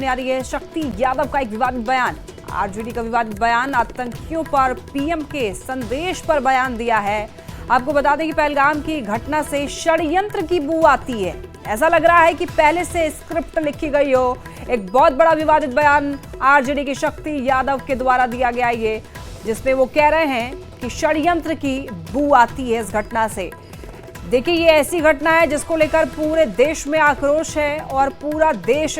सामने आ रही है शक्ति यादव का एक विवादित बयान। आरजेडी का विवादित बयान, आतंकियों पर पीएम के संदेश पर बयान दिया है। आपको बता दें कि पहलगाम की घटना से षड्यंत्र की बू आती है। ऐसा लग रहा है कि पहले से स्क्रिप्ट लिखी गई हो। एक बहुत बड़ा विवादित बयान आरजेडी की शक्ति यादव के द्वारा दिया गया ये, जिसमें वो कह रहे हैं कि षड्यंत्र की बू आती है इस घटना से। देखिए, ये ऐसी घटना है जिसको लेकर पूरे देश में आक्रोश है और पूरा देश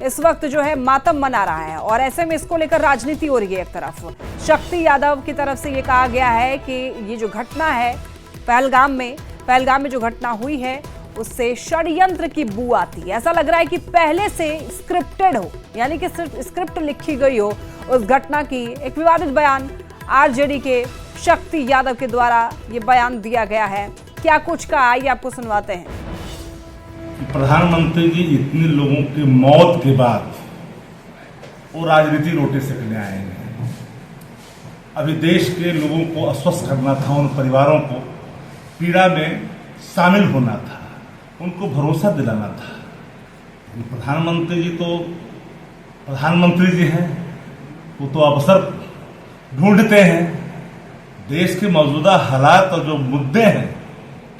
इस वक्त जो है मातम मना रहा है और ऐसे में इसको लेकर राजनीति हो रही है। एक तरफ शक्ति यादव की तरफ से ये कहा गया है कि ये जो घटना है पहलगाम में जो घटना हुई है उससे षड्यंत्र की बू आती है। ऐसा लग रहा है कि पहले से स्क्रिप्टेड हो, यानी कि स्क्रिप्ट लिखी गई हो उस घटना की। एक विवादित बयान आरजेडी के शक्ति यादव के द्वारा ये बयान दिया गया है। क्या कुछ कहा, आइए आपको सुनवाते हैं। प्रधानमंत्री जी इतने लोगों की मौत के बाद वो राजनीति रोटी सेकने आए हैं। अभी देश के लोगों को आश्वस्त करना था, उन परिवारों को पीड़ा में शामिल होना था, उनको भरोसा दिलाना था। प्रधानमंत्री जी तो प्रधानमंत्री जी हैं, वो तो अवसर ढूंढते हैं। देश के मौजूदा हालात और जो मुद्दे हैं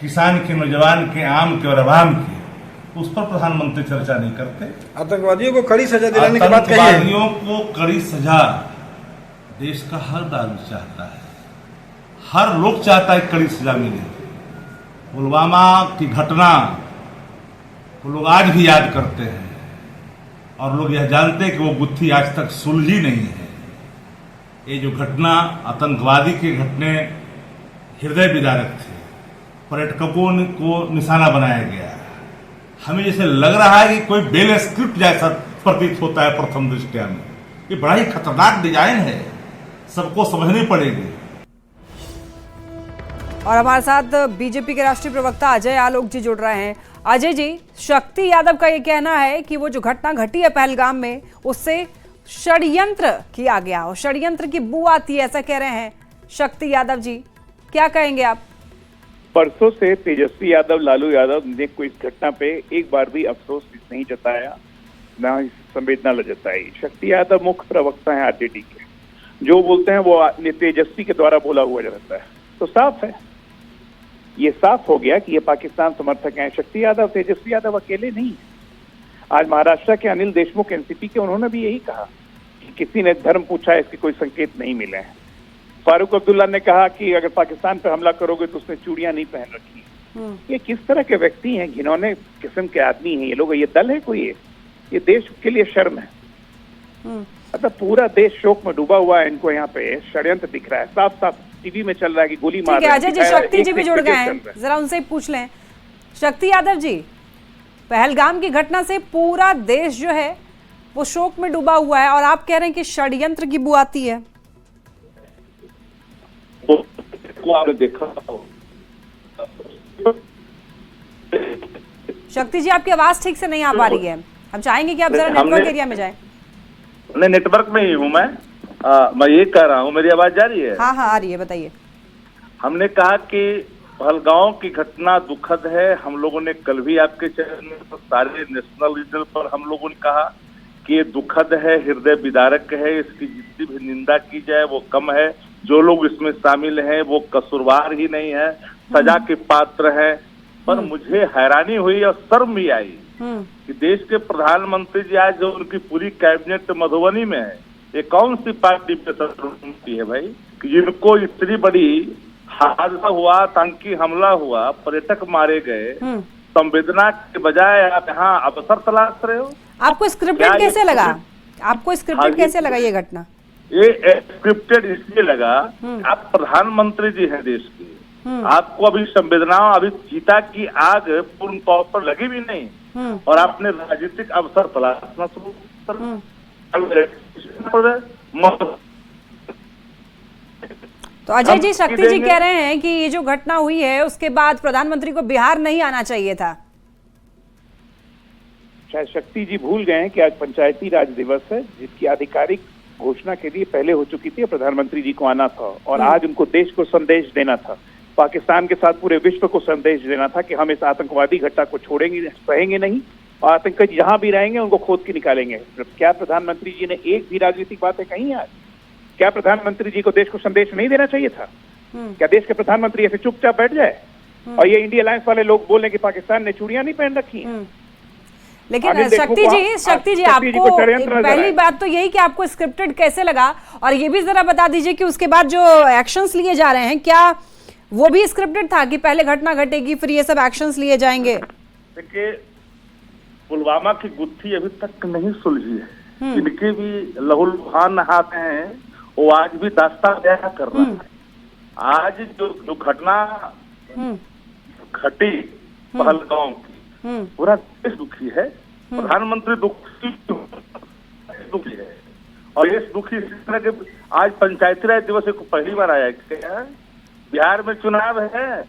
किसान के, नौजवान के, आम के और अवाम के, उस पर प्रधानमंत्री चर्चा नहीं करते। आतंकवादियों को कड़ी सजा दिलाने की बात कही है। आतंकवादियों को कड़ी सजा देश का हर नागरिक चाहता है, हर लोग चाहता है कड़ी सजा मिले। पुलवामा की घटना वो लोग आज भी याद करते हैं और लोग यह जानते हैं कि वो गुत्थी आज तक सुलझी नहीं है। ये जो घटना आतंकवादी के घटने हृदय विदारक थे, पर्यटकों को निशाना बनाया गया। हमें जैसे लग रहा है कि कोई बेल स्क्रिप्ट जैसा प्रतीत होता है प्रथम दृष्टया में। ये बड़ा ही खतरनाक डिजाइन है, सबको समझनी पड़ेगी। और हमारे साथ बीजेपी के राष्ट्रीय प्रवक्ता अजय आलोक जी जुड़ रहे हैं। अजय जी, शक्ति यादव का ये कहना है कि वो जो घटना घटी है पहलगाम में उससे षड्यंत्र किया गया और षड्यंत्र की बू आती है, ऐसा कह रहे हैं शक्ति यादव जी। क्या कहेंगे आप? परसों से तेजस्वी यादव, लालू यादव ने कोई इस घटना पे एक बार भी अफसोस नहीं जताया, ना संवेदना जताई। शक्ति यादव मुख्य प्रवक्ता है आरजेडी के, जो बोलते हैं वो तेजस्वी के द्वारा बोला हुआ रहता है। तो साफ है, ये साफ हो गया कि ये पाकिस्तान समर्थक हैं। शक्ति यादव, तेजस्वी यादव अकेले नहीं है। आज महाराष्ट्र के अनिल देशमुख एनसीपी के, उन्होंने भी यही कहा कि किसी ने धर्म पूछा, इसके कोई संकेत नहीं मिले हैं। फारूक अब्दुल्ला ने कहा कि अगर पाकिस्तान पर हमला करोगे तो उसने चूड़ियां नहीं पहन रखी। ये किस तरह के व्यक्ति हैं, घिनौने किस्म के आदमी हैं ये लोग। ये दल है कोई? ये देश के लिए शर्म है। मतलब पूरा देश शोक में डूबा हुआ है। इनको यहाँ पे षड्यंत्र दिख रहा है, साफ साफ टीवी में चल रहा है कि गोली मार रहे हैं। अजय जी, शक्ति जी भी जुड़ गए हैं, जरा उनसे पूछ लें। शक्ति यादव जी, पहलगाम की घटना से पूरा देश जो है वो शोक में डूबा हुआ है और आप कह रहे हैं कि षड्यंत्र की बू आती है। आपने देखा, शक्ति जी आपकी आवाज ठीक से नहीं आ पा रही है, हम चाहेंगे कि आप जरा नेटवर्क एरिया में जाएं। नहीं, नेटवर्क में ही हूँ मैं ये कह रहा हूँ, मेरी आवाज जा रही है? हाँ आ रही है, बताइए। हमने कहा कि पहलगांव की घटना दुखद है। हम लोगों ने कल भी आपके चैनल में तो सारे नेशनल रीजनल पर हम लोगों ने कहा कि ये दुखद है, हृदय विदारक है, इसकी जितनी भी निंदा की जाए वो कम है। जो लोग इसमें शामिल हैं वो कसूरवार ही नहीं है, सजा के पात्र है। पर मुझे हैरानी हुई और शर्म भी आई कि देश के प्रधानमंत्री जी आज जो उनकी पूरी कैबिनेट मधुबनी में है, ये कौन सी पार्टी पे सरकार है भाई, कि जिनको इतनी बड़ी हादसा हुआ, आतंकी हमला हुआ, पर्यटक मारे गए, संवेदना के बजाय आप यहाँ अवसर तलाश रहे हो। आपको स्क्रिप्टेड कैसे लगा? आपको स्क्रिप्टेड कैसे लगा ये घटना? ये स्क्रिप्टेड इसलिए लगा, आप प्रधानमंत्री जी हैं देश के, आपको अभी संवेदना, अभी चीता की आग पूर्ण तौर पर लगी भी नहीं और आपने राजनीतिक अवसर तलाशना शुरू कर। तो अजय जी, शक्ति जी कह रहे हैं कि ये जो घटना हुई है उसके बाद प्रधानमंत्री को बिहार नहीं आना चाहिए था। शायद शक्ति जी भूल गए हैं कि आज पंचायती राज दिवस है, जिसकी आधिकारिक घोषणा के लिए पहले हो चुकी थी। प्रधानमंत्री जी को आना था और आज उनको देश को संदेश देना था, पाकिस्तान के साथ पूरे विश्व को संदेश देना था कि हम इस आतंकवादी घटना को छोड़ेंगे, सहेंगे नहीं और आतंकी जहां भी रहेंगे उनको खोद के निकालेंगे। क्या प्रधानमंत्री जी ने एक भी राजनीतिक बातें कही आज? क्या प्रधानमंत्री जी को देश को संदेश नहीं देना चाहिए था? क्या देश के प्रधानमंत्री ऐसे चुपचाप बैठ जाए और ये इंडिया अलायंस वाले लोग बोलें कि पाकिस्तान ने चूड़ियां नहीं पहन रखी हैं? लेकिन शक्ति जी आपको पहली बात तो यही कि आपको स्क्रिप्टेड कैसे लगा, और ये भी जरा बता दीजिए कि उसके बाद जो एक्शंस लिए जा रहे हैं क्या वो भी स्क्रिप्टेड था कि पहले घटना घटेगी फिर ये सब एक्शंस लिए जाएंगे? देखिए, पुलवामा की गुत्थी अभी तक नहीं सुलझी है। इनके भी लहूलुहान हाथ हैं, वो आज भी दास्तां बयां कर रहा है। आज जो घटना घटी पहलगाम की, पूरा देश दुखी है, प्रधानमंत्री दुखी है, और ये दुखी इस तरह के आज पंचायती राज दिवस को पहली बार आया क्या बिहार में चुनाव है,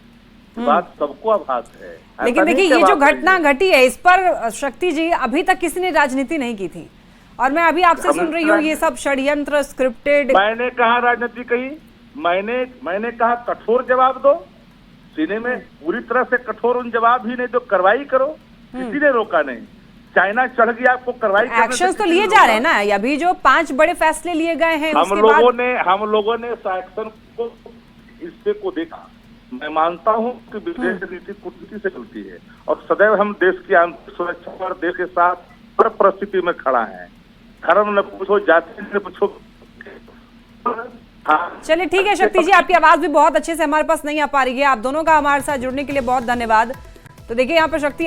बात सबको आभास है। लेकिन देखिए ये जो घटना घटी है इस पर शक्ति जी अभी तक किसी ने राजनीति नहीं की थी, और मैं अभी आपसे सुन रही हूँ ये सब षड्यंत्र स्क्रिप्टेड। मैंने कहा राजनीति कही, मैंने कहा कठोर जवाब दो, सीने में पूरी तरह से कठोर उन जवाब ही नहीं दो, कार्रवाई करो, किसी ने रोका नहीं। चाइना चढ़ गया आपको कार्रवाई करने से, एक्शंस तो लिए जा रहे हैं ना, अभी जो 5 बड़े फैसले लिए गए हैं हम लोगों ने एक्शन को हिस्से को देखा। मैं मानता हूं कि विदेश नीति कूटनीति से चलती है और सदैव हम देश की आंतरिक सुरक्षा और देश के साथ हर परिस्थिति में खड़ा है। धर्म न पूछो, जाति न पूछो। चलिए ठीक है शक्ति जी, आपकी आवाज भी बहुत अच्छे से हमारे पास नहीं आ पा रही है। आप दोनों का हमारे साथ जुड़ने के लिए बहुत धन्यवाद। तो देखिए यहाँ पर शक्ति